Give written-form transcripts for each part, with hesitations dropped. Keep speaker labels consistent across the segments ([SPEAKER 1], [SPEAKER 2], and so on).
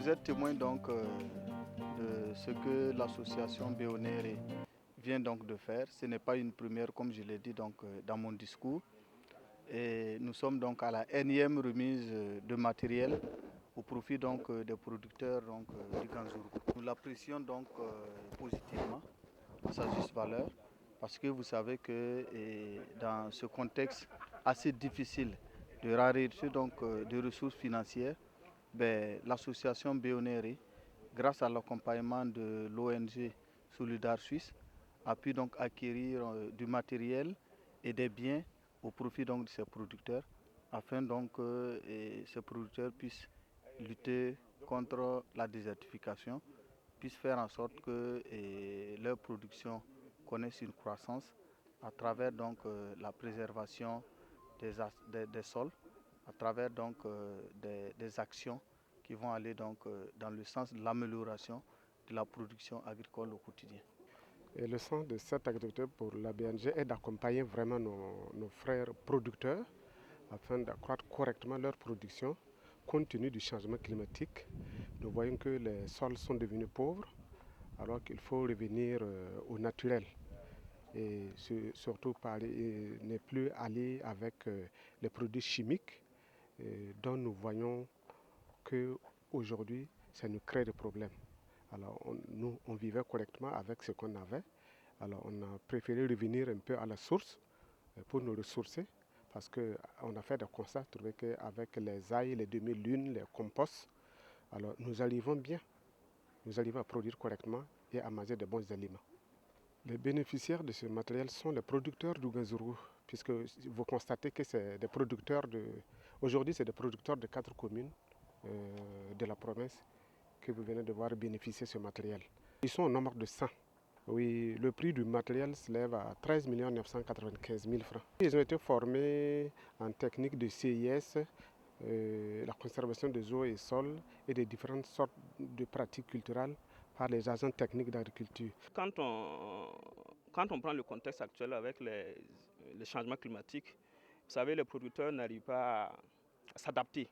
[SPEAKER 1] Vous êtes témoin donc de ce que l'association Béonéré vient donc de faire. Ce n'est pas une première, comme je l'ai dit donc, dans mon discours. Et nous sommes donc à la énième remise de matériel au profit donc, des producteurs donc, du Ganzourou. Nous l'apprécions donc positivement à sa juste valeur parce que vous savez que dans ce contexte assez difficile de rareté donc, de ressources financières, l'association Béonéré, grâce à l'accompagnement de l'ONG Solidar Suisse, a pu donc acquérir du matériel et des biens au profit donc de ces producteurs, afin donc que ces producteurs puissent lutter contre la désertification, puissent faire en sorte que leur production connaisse une croissance à travers donc la préservation des sols, à travers donc des actions qui vont aller donc dans le sens de l'amélioration de la production agricole au quotidien.
[SPEAKER 2] Et le sens de cette activité pour la BNG est d'accompagner vraiment nos frères producteurs afin d'accroître correctement leur production compte tenu du changement climatique. Nous voyons que les sols sont devenus pauvres alors qu'il faut revenir au naturel et surtout ne plus aller avec les produits chimiques dont nous voyons qu'aujourd'hui ça nous crée des problèmes. Alors nous, on vivait correctement avec ce qu'on avait. Alors on a préféré revenir un peu à la source pour nous ressourcer parce qu'on a fait des constats, trouvé qu'avec les ailles, les demi-lunes, les composts, alors nous arrivons bien. Nous arrivons à produire correctement et à manger de bons aliments. Les bénéficiaires de ce matériel sont les producteurs du Ganzourou, puisque vous constatez que c'est des producteurs aujourd'hui c'est des producteurs de 4 communes de la province que vous venez de voir bénéficier de ce matériel. Ils sont au nombre de 100. Oui, le prix du matériel s'élève à 13 995 000 francs. Ils ont été formés en technique de CIS, la conservation des eaux et sols et des différentes sortes de pratiques culturelles par les agents techniques d'agriculture.
[SPEAKER 3] Quand on prend le contexte actuel avec les changements climatiques, vous savez, les producteurs n'arrivent pas à s'adapter.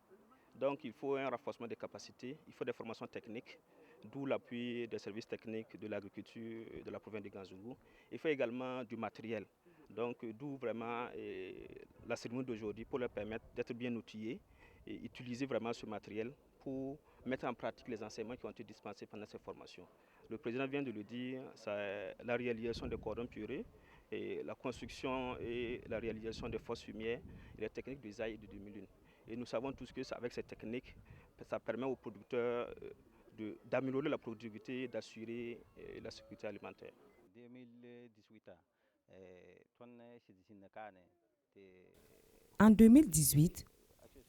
[SPEAKER 3] Donc il faut un renforcement des capacités, il faut des formations techniques, d'où l'appui des services techniques de l'agriculture de la province de Ganzourou. Il faut également du matériel, donc d'où vraiment la cérémonie d'aujourd'hui pour leur permettre d'être bien outillés et utiliser vraiment ce matériel pour mettre en pratique les enseignements qui ont été dispensés pendant ces formations. Le président vient de le dire, c'est la réalisation des cordons purés, et la construction et la réalisation des fosses fumières et les techniques de zaï et de demi-lune. Et nous savons tous qu'avec ces techniques, ça permet aux producteurs d'améliorer la productivité et d'assurer la sécurité alimentaire.
[SPEAKER 4] En 2018,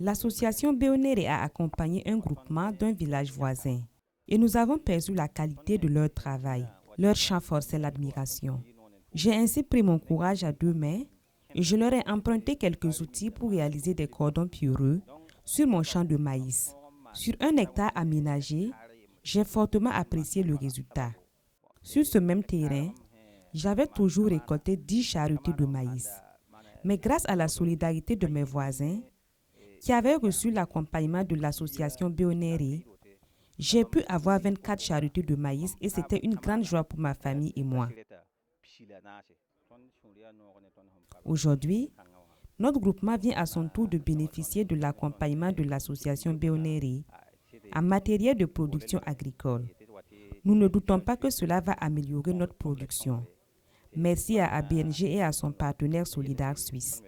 [SPEAKER 4] l'association Béonéré a accompagné un groupement d'un village voisin. Et nous avons perçu la qualité de leur travail. Leur chant forçait l'admiration. J'ai ainsi pris mon courage à deux mains et je leur ai emprunté quelques outils pour réaliser des cordons pierreux sur mon champ de maïs. Sur un hectare aménagé, j'ai fortement apprécié le résultat. Sur ce même terrain, j'avais toujours récolté 10 charretées de maïs. Mais grâce à la solidarité de mes voisins, qui avaient reçu l'accompagnement de l'association Béonéré, j'ai pu avoir 24 charretées de maïs et c'était une grande joie pour ma famille et moi. Aujourd'hui, notre groupement vient à son tour de bénéficier de l'accompagnement de l'association Béonéré en matériel de production agricole. Nous ne doutons pas que cela va améliorer notre production. Merci à ABNG et à son partenaire Solidar Suisse.